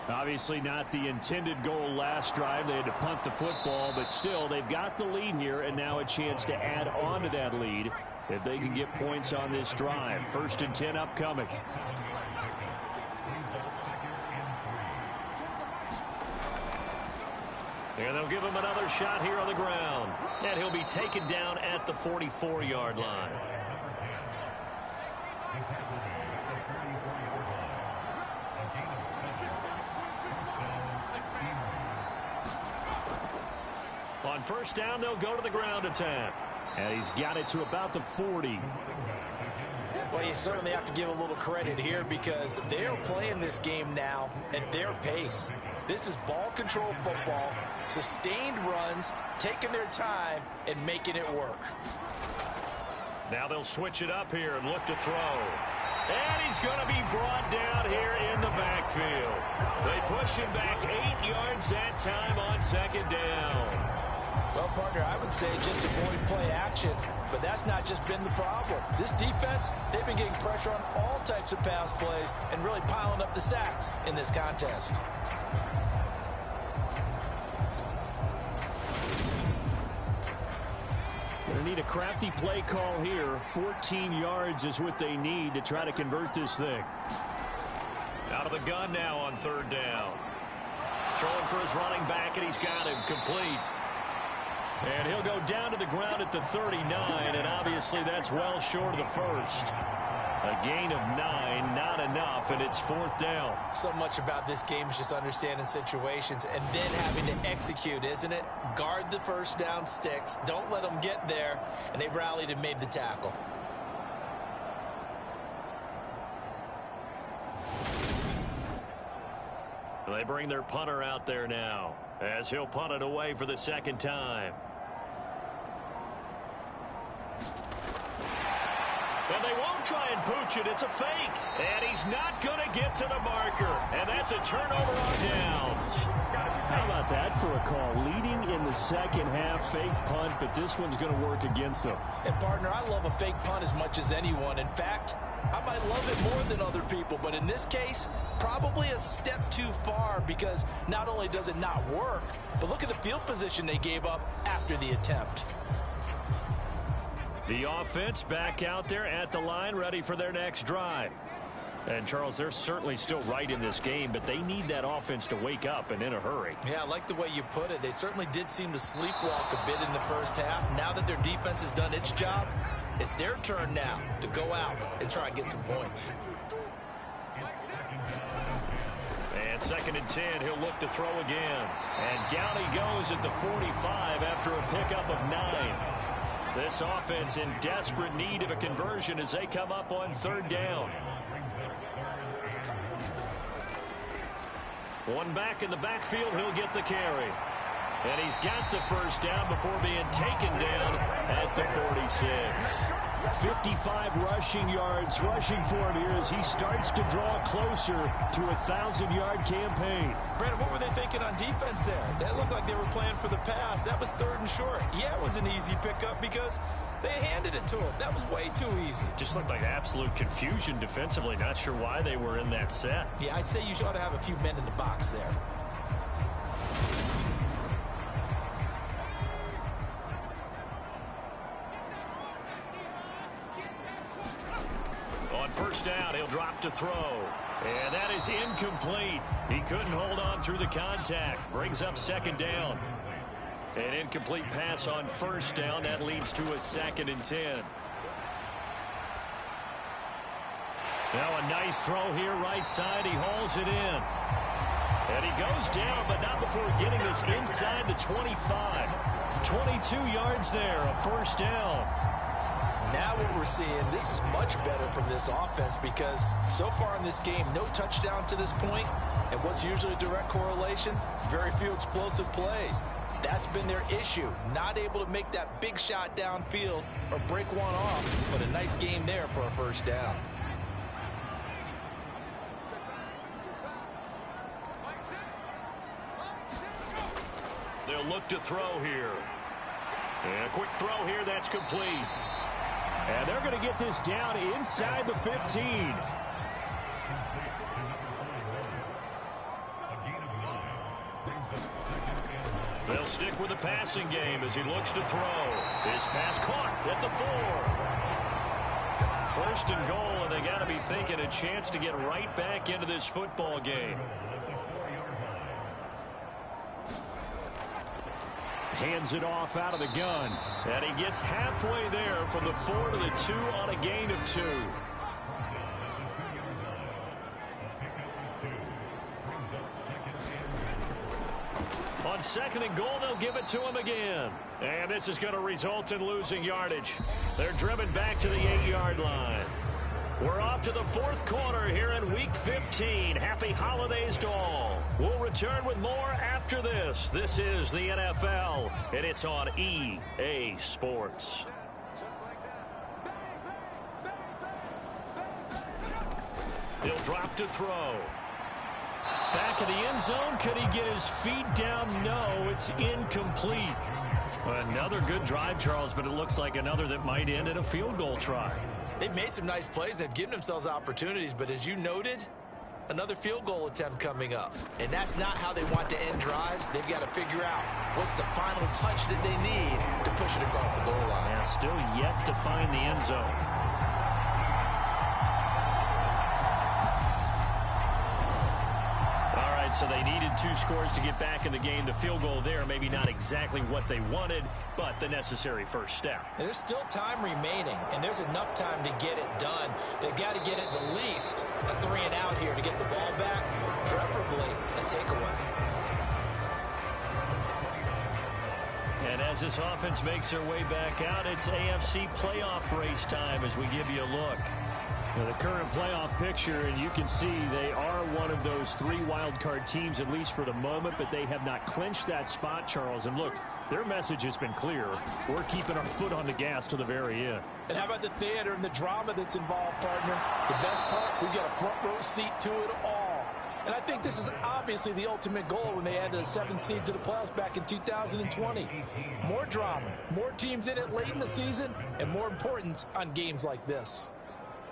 Obviously not the intended goal last drive. They had to punt the football, but still they've got the lead here and now a chance to add on to that lead if they can get points on this drive. 1st and 10 upcoming. And they'll give him another shot here on the ground. And he'll be taken down at the 44-yard line. On 1st down, they'll go to the ground attack. And he's got it to about the 40. Well, you certainly have to give a little credit here because they're playing this game now at their pace. This is ball control football, sustained runs, taking their time, and making it work. Now they'll switch it up here and look to throw. And he's going to be brought down here in the backfield. They push him back 8 yards that time on 2nd down. Well, partner, I would say just avoid play action, but that's not just been the problem. This defense, they've been getting pressure on all types of pass plays and really piling up the sacks in this contest. Going to need a crafty play call here. 14 yards is what they need to try to convert this thing. Out of the gun now on third down. Throwing for his running back, and he's got him complete. And he'll go down to the ground at the 39, and obviously that's well short of the first. A gain of 9, not enough, and it's fourth down. So much about this game is just understanding situations and then having to execute, isn't it? Guard the first down sticks. Don't let them get there. And they rallied and made the tackle. They bring their punter out there now as he'll punt it away for the second time. And they won't try and pooch it. It's a fake. And he's not going to get to the marker. And that's a turnover on downs. How about that for a call? Leading in the second half, fake punt, but this one's going to work against them. And, partner, I love a fake punt as much as anyone. In fact, I might love it more than other people, but in this case, probably a step too far because not only does it not work, but look at the field position they gave up after the attempt. The offense back out there at the line, ready for their next drive. And, Charles, they're certainly still right in this game, but they need that offense to wake up and in a hurry. Yeah, I like the way you put it. They certainly did seem to sleepwalk a bit in the first half. Now that their defense has done its job, it's their turn now to go out and try and get some points. And second and 10, he'll look to throw again. And down he goes at the 45 after a pickup of 9. This offense in desperate need of a conversion as they come up on third down. One back in the backfield, he'll get the carry. And he's got the first down before being taken down at the 46. 55 rushing yards rushing for him here as he starts to draw closer to a 1,000-yard campaign. Brandon, what were they thinking on defense there? That looked like they were playing for the pass. That was third and short. Yeah, it was an easy pickup because they handed it to him. That was way too easy. Just looked like absolute confusion defensively. Not sure why they were in that set. Yeah, I'd say you ought to have a few men in the box there. On first down, he'll drop to throw. And that is incomplete. He couldn't hold on through the contact. Brings up second down. An incomplete pass on first down. That leads to a second and 10. Now a nice throw here right side. He hauls it in. And he goes down, but not before getting this inside the 25. 22 yards there, a first down. Now what we're seeing, this is much better from this offense because so far in this game, no touchdown to this point, and what's usually a direct correlation, very few explosive plays. That's been their issue, not able to make that big shot downfield or break one off, but a nice game there for a first down. They'll look to throw here. And a quick throw here, that's complete. And they're going to get this down inside the 15. They'll stick with the passing game as he looks to throw. His pass caught at the 4. First and goal, and they got to be thinking a chance to get right back into this football game. Hands it off out of the gun. And he gets halfway there from the 4 to the 2 on a gain of 2. On second and goal, they'll give it to him again. And this is going to result in losing yardage. They're driven back to the 8-yard line. We're off to the fourth quarter here in Week 15. Happy holidays to all. We'll return with more after this. This is the NFL, and it's on EA Sports. He'll drop to throw. Back of the end zone. Could he get his feet down? No, it's incomplete. Another good drive, Charles, but it looks like another that might end in a field goal try. They've made some nice plays. They've given themselves opportunities, but as you noted, another field goal attempt coming up. And that's not how they want to end drives. They've got to figure out what's the final touch that they need to push it across the goal line. Yeah, still yet to find the end zone. So they needed 2 scores to get back in the game. The field goal there, maybe not exactly what they wanted, but the necessary first step. And there's still time remaining, and there's enough time to get it done. They've got to get at the least a 3 and out here to get the ball back, preferably a takeaway. And as this offense makes their way back out, it's AFC playoff race time as we give you a look. Now, the current playoff picture, and you can see they are one of those 3 wild card teams, at least for the moment, but they have not clinched that spot, Charles. And look, their message has been clear. We're keeping our foot on the gas to the very end. And how about the theater and the drama that's involved, partner? The best part, we've got a front row seat to it all. And I think this is obviously the ultimate goal when they added a 7 seed to the playoffs back in 2020. More drama, more teams in it late in the season, and more importance on games like this.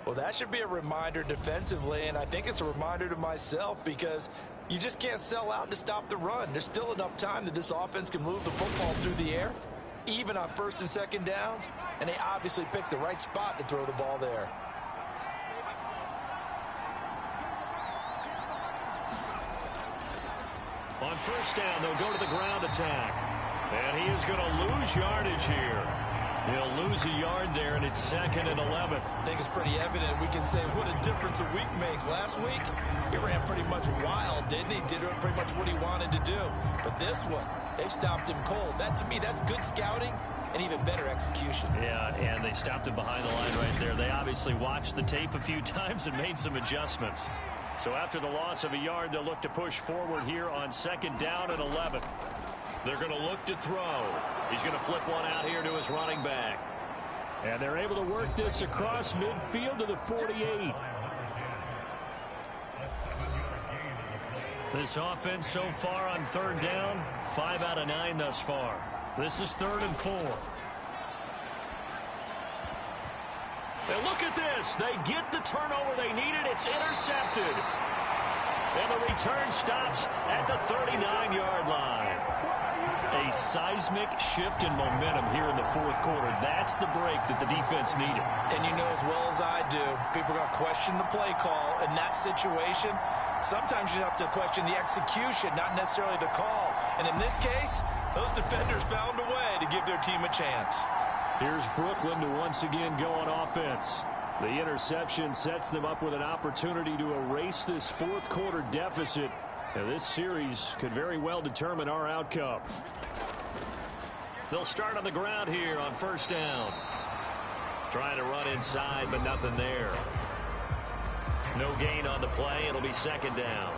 Well, that should be a reminder defensively, and I think it's a reminder to myself because you just can't sell out to stop the run. There's still enough time that this offense can move the football through the air, even on 1st and 2nd downs, and they obviously picked the right spot to throw the ball there. On 1st down, they'll go to the ground attack, and he is going to lose yardage here. He'll lose a yard there, and it's 2nd and 11. I think it's pretty evident. We can say what a difference a week makes. Last week, he ran pretty much wild, didn't he? Did pretty much what he wanted to do. But this one, they stopped him cold. That, to me, that's good scouting and even better execution. Yeah, and they stopped him behind the line right there. They obviously watched the tape a few times and made some adjustments. So after the loss of a yard, they'll look to push forward here on 2nd down and 11. They're going to look to throw. He's going to flip one out here to his running back. And they're able to work this across midfield to the 48. This offense so far on 3rd down, 5 out of 9 thus far. This is 3rd and 4. And look at this. They get the turnover they needed. It's intercepted. And the return stops at the 39-yard line. A seismic shift in momentum here in the 4th quarter. That's the break that the defense needed. And you know as well as I do, people are going to question the play call in that situation. Sometimes you have to question the execution, not necessarily the call. And in this case, those defenders found a way to give their team a chance. Here's Brooklyn to once again go on offense. The interception sets them up with an opportunity to erase this 4th quarter deficit. Now, this series could very well determine our outcome. They'll start on the ground here on 1st down. Trying to run inside, but nothing there. No gain on the play. It'll be 2nd down.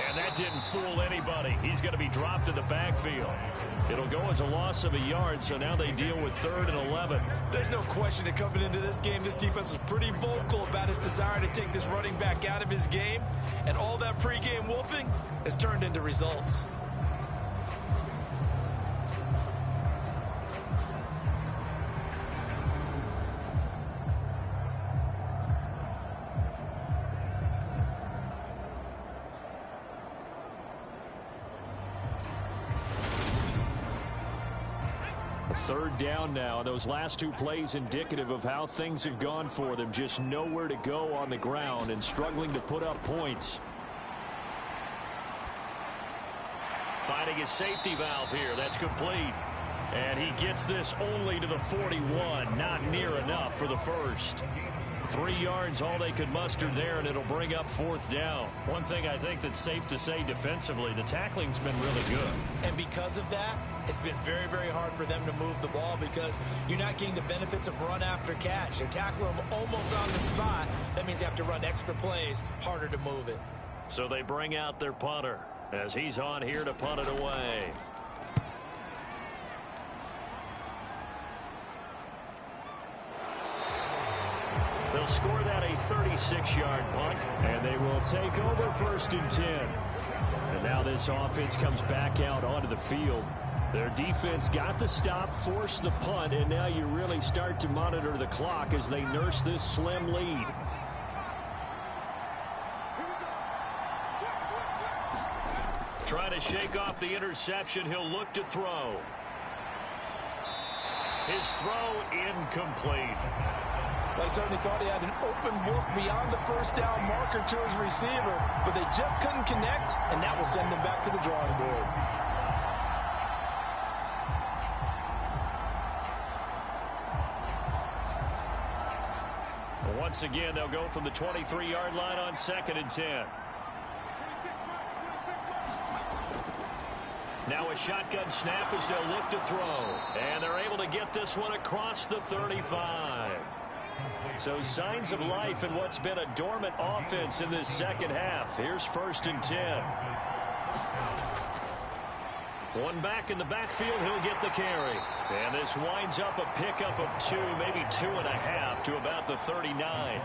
And that didn't fool anybody. He's going to be dropped in the backfield. It'll go as a loss of a yard, so now they deal with 3rd and 11. There's no question that coming into this game, this defense was pretty vocal about his desire to take this running back out of his game. And all that pregame whooping has turned into results. Third down now. Those last 2 plays indicative of how things have gone for them. Just nowhere to go on the ground and struggling to put up points. Finding his safety valve here. That's complete. And he gets this only to the 41. Not near enough for the first. 3 yards, all they could muster there, and it'll bring up 4th down. One thing I think that's safe to say defensively, the tackling's been really good. And because of that, it's been very, very hard for them to move the ball because you're not getting the benefits of run after catch. They're tackling them almost on the spot. That means you have to run extra plays, harder to move it. So they bring out their punter as he's on here to punt it away. They'll score that a 36-yard punt, and they will take over 1st and 10. And now this offense comes back out onto the field. Their defense got the stop, forced the punt, and now you really start to monitor the clock as they nurse this slim lead. Trying to shake off the interception. He'll look to throw. His throw incomplete. They certainly thought he had an open look beyond the first down marker to his receiver, but they just couldn't connect, and that will send them back to the drawing board. Once again, they'll go from the 23-yard line on 2nd and 10. Now a shotgun snap as they'll look to throw. And they're able to get this one across the 35. So signs of life in what's been a dormant offense in this second half. Here's 1st and 10. One back in the backfield, he'll get the carry. And this winds up a pickup of 2, maybe 2.5 to about the 39.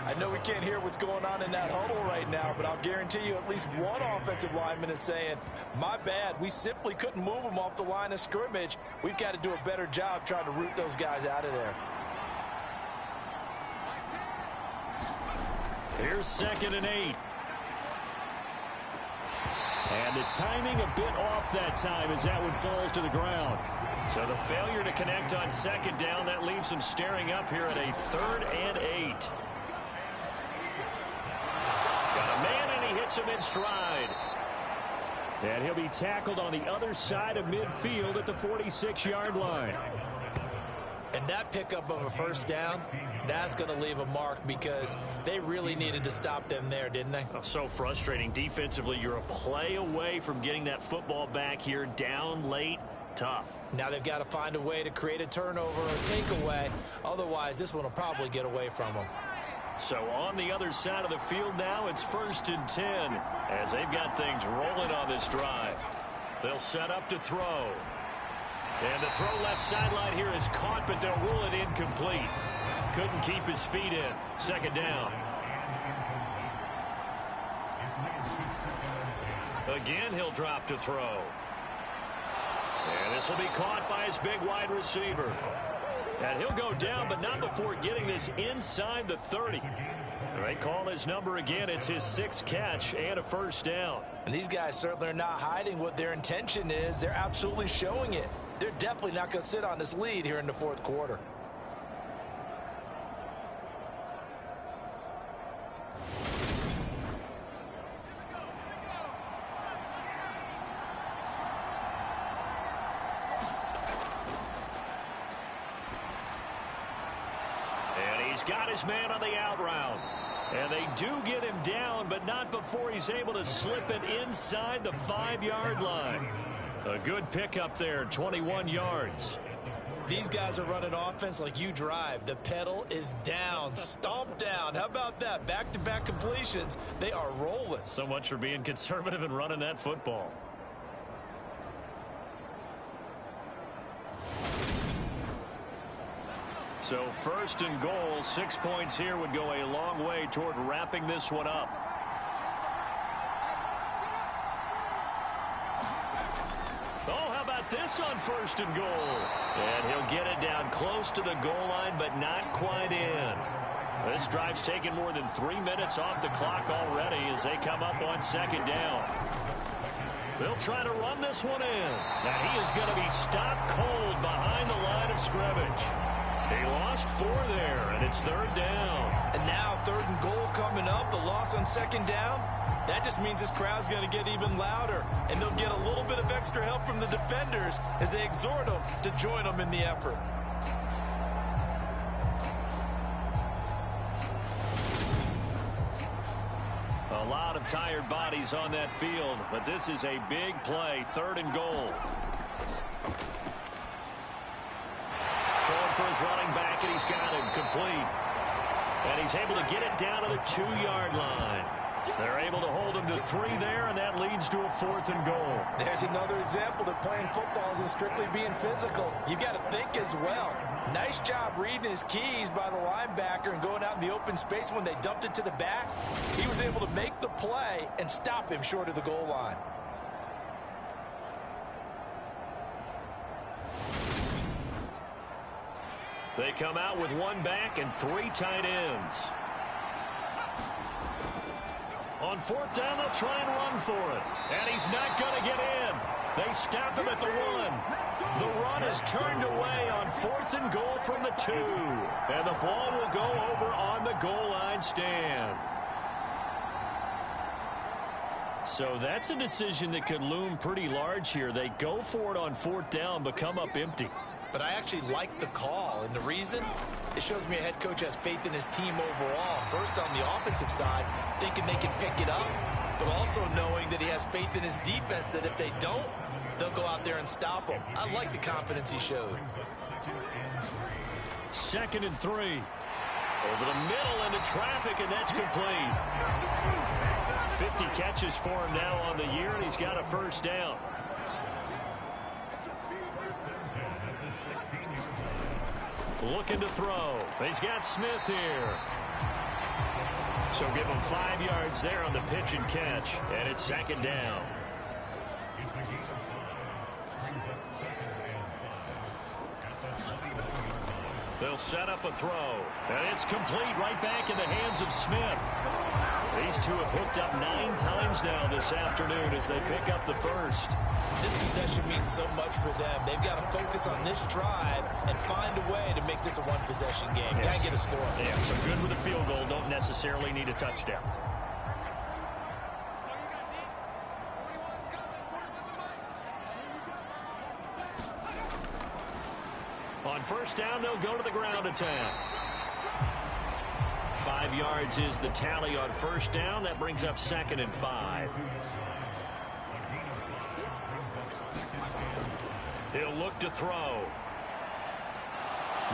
I know we can't hear what's going on in that huddle right now, but I'll guarantee you at least one offensive lineman is saying, my bad, we simply couldn't move them off the line of scrimmage. We've got to do a better job trying to root those guys out of there. Here's 2nd and 8. And the timing a bit off that time as that one falls to the ground. So the failure to connect on 2nd down, that leaves him staring up here at a 3rd and 8. Got a man, and he hits him in stride. And he'll be tackled on the other side of midfield at the 46-yard line. And that pickup of a 1st down, that's going to leave a mark because they really needed to stop them there, didn't they? Oh, so frustrating. Defensively, you're a play away from getting that football back here down late. Tough. Now they've got to find a way to create a turnover or takeaway. Otherwise, this one will probably get away from them. So on the other side of the field now, it's 1st and 10 as they've got things rolling on this drive. They'll set up to throw. And the throw left sideline here is caught, but they'll rule it incomplete. Couldn't keep his feet in. 2nd down. Again, he'll drop to throw. And this will be caught by his big wide receiver. And he'll go down, but not before getting this inside the 30. They call his number again. It's his 6th catch and a 1st down. And these guys certainly are not hiding what their intention is. They're absolutely showing it. They're definitely not going to sit on this lead here in the 4th quarter. And he's got his man on the out route. And they do get him down, but not before he's able to slip it inside the 5-yard line. A good pickup there, 21 yards. These guys are running offense like you drive. The pedal is down, stomp down. How about that? Back-to-back completions. They are rolling. So much for being conservative and running that football. So 1st and goal, 6 points here would go a long way toward wrapping this one up. Oh, how about this on 1st and goal? And he'll get it down close to the goal line, but not quite in. This drive's taken more than 3 minutes off the clock already as they come up on 2nd down. They'll try to run this one in. And he is going to be stopped cold behind the line of scrimmage. He lost 4 there, and it's 3rd down. And now 3rd and goal coming up. The loss on 2nd down. That just means this crowd's going to get even louder. And they'll get a little bit of extra help from the defenders as they exhort them to join them in the effort. A lot of tired bodies on that field, but this is a big play. 3rd and goal. Throwing for his running back, and he's got him complete. And he's able to get it down to the 2-yard line. They're able to hold him to 3 there, and that leads to a 4th and goal. There's another example that playing football isn't strictly being physical. You've got to think as well. Nice job reading his keys by the linebacker and going out in the open space. When they dumped it to the back, he was able to make the play and stop him short of the goal line. They come out with one back and 3 tight ends. On 4th down, they'll try and run for it. And he's not going to get in. They stop him at the 1. The run is turned away on 4th and goal from the 2. And the ball will go over on the goal line stand. So that's a decision that could loom pretty large here. They go for it on 4th down, but come up empty. But I actually like the call, and the reason? It shows me a head coach has faith in his team overall. First, on the offensive side, thinking they can pick it up, but also knowing that he has faith in his defense that if they don't, they'll go out there and stop him. I like the confidence he showed. 2nd and 3. Over the middle into traffic, and that's complete. 50 catches for him now on the year, and he's got a 1st down. Looking to throw. He's got Smith here. So give him 5 yards there on the pitch and catch. And it's 2nd down. They'll set up a throw. And it's complete right back in the hands of Smith. These two have hooked up 9 times now this afternoon as they pick up the 1st. This possession means so much for them. They've got to focus on this drive and find a way to make this a one-possession game. Yes. Got to get a score. Yeah, so good with a field goal. Don't necessarily need a touchdown. On 1st down, they'll go to the ground attack. 5 yards is the tally on 1st down. That brings up 2nd and 5. He'll look to throw.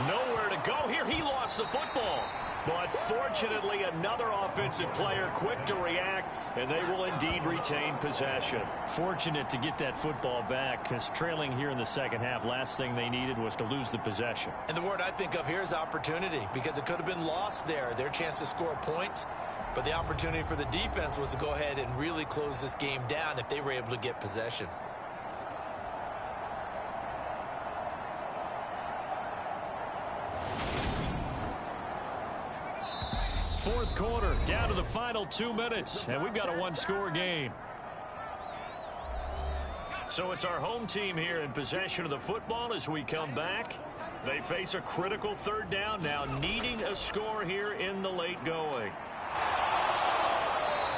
Nowhere to go here. He lost the football. But fortunately, another offensive player quick to react, and they will indeed retain possession. Fortunate to get that football back, because trailing here in the 2nd half, last thing they needed was to lose the possession. And the word I think of here is opportunity, because it could have been lost there. Their chance to score points, but the opportunity for the defense was to go ahead and really close this game down if they were able to get possession. Fourth quarter, down to the final 2 minutes, and we've got a 1-score game. So it's our home team here in possession of the football as we come back. They face a critical 3rd down now, needing a score here in the late going.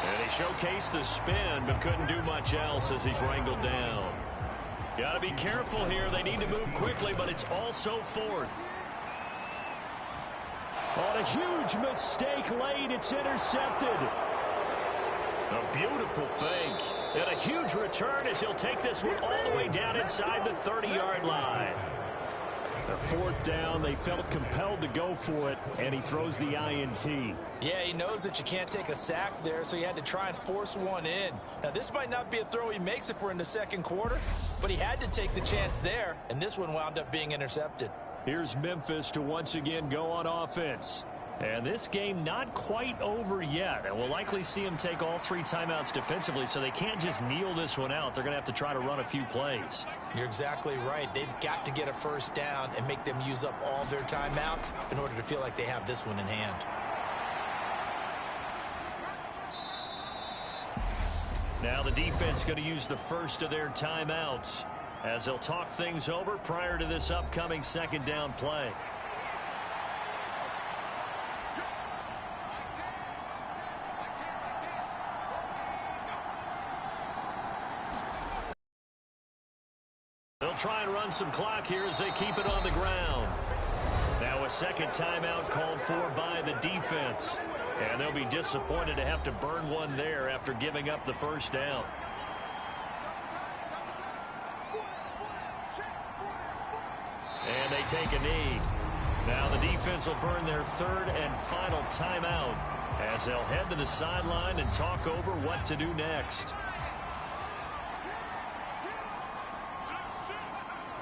And he showcased the spin, but couldn't do much else as he's wrangled down. Got to be careful here. They need to move quickly, but it's also 4th. On a huge mistake late, it's intercepted. A beautiful fake. And a huge return as he'll take this one all the way down inside the 30-yard line. The 4th down, they felt compelled to go for it, and he throws the INT. Yeah, he knows that you can't take a sack there, so he had to try and force one in. Now, this might not be a throw he makes if we're in the 2nd quarter, but he had to take the chance there, and this one wound up being intercepted. Here's Memphis to once again go on offense. And this game not quite over yet. And we'll likely see him take all 3 timeouts defensively, so they can't just kneel this one out. They're going to have to try to run a few plays. You're exactly right. They've got to get a 1st down and make them use up all their timeouts in order to feel like they have this one in hand. Now the defense going to use the first of their timeouts as they'll talk things over prior to this upcoming 2nd down play. They'll try and run some clock here as they keep it on the ground. Now a 2nd timeout called for by the defense. And they'll be disappointed to have to burn one there after giving up the 1st down. And they take a knee. Now the defense will burn their 3rd and final timeout as they'll head to the sideline and talk over what to do next.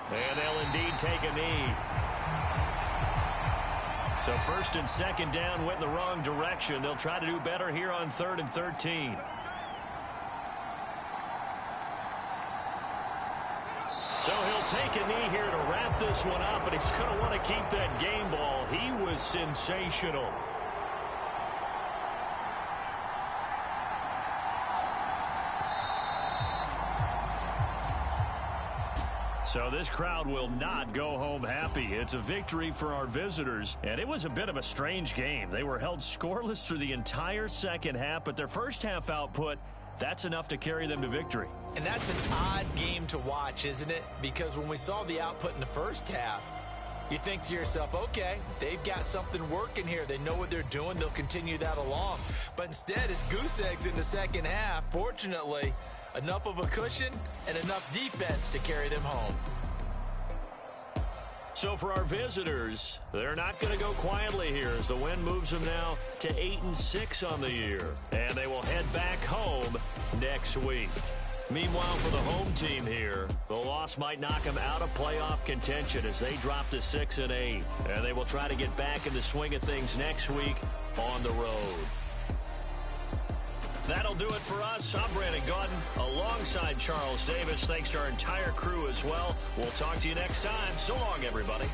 And they'll indeed take a knee. So first and second down went in the wrong direction. They'll try to do better here on 3rd and 13. So he'll take a knee here to wrap this one up, and he's going to want to keep that game ball. He was sensational. So this crowd will not go home happy. It's a victory for our visitors, and it was a bit of a strange game. They were held scoreless through the entire second half, but their first half output, that's enough to carry them to victory. And that's an odd game to watch, isn't it? Because when we saw the output in the first half, you think to yourself, okay, they've got something working here. They know what they're doing. They'll continue that along. But instead, it's goose eggs in the second half. Fortunately, enough of a cushion and enough defense to carry them home. So for our visitors, they're not going to go quietly here as the win moves them now to 8-6 on the year. And they will head back home next week. Meanwhile, for the home team here, the loss might knock them out of playoff contention as they drop to 6-8. And they will try to get back in the swing of things next week on the road. That'll do it for us. I'm Brandon Gaudin alongside Charles Davis. Thanks to our entire crew as well. We'll talk to you next time. So long, everybody.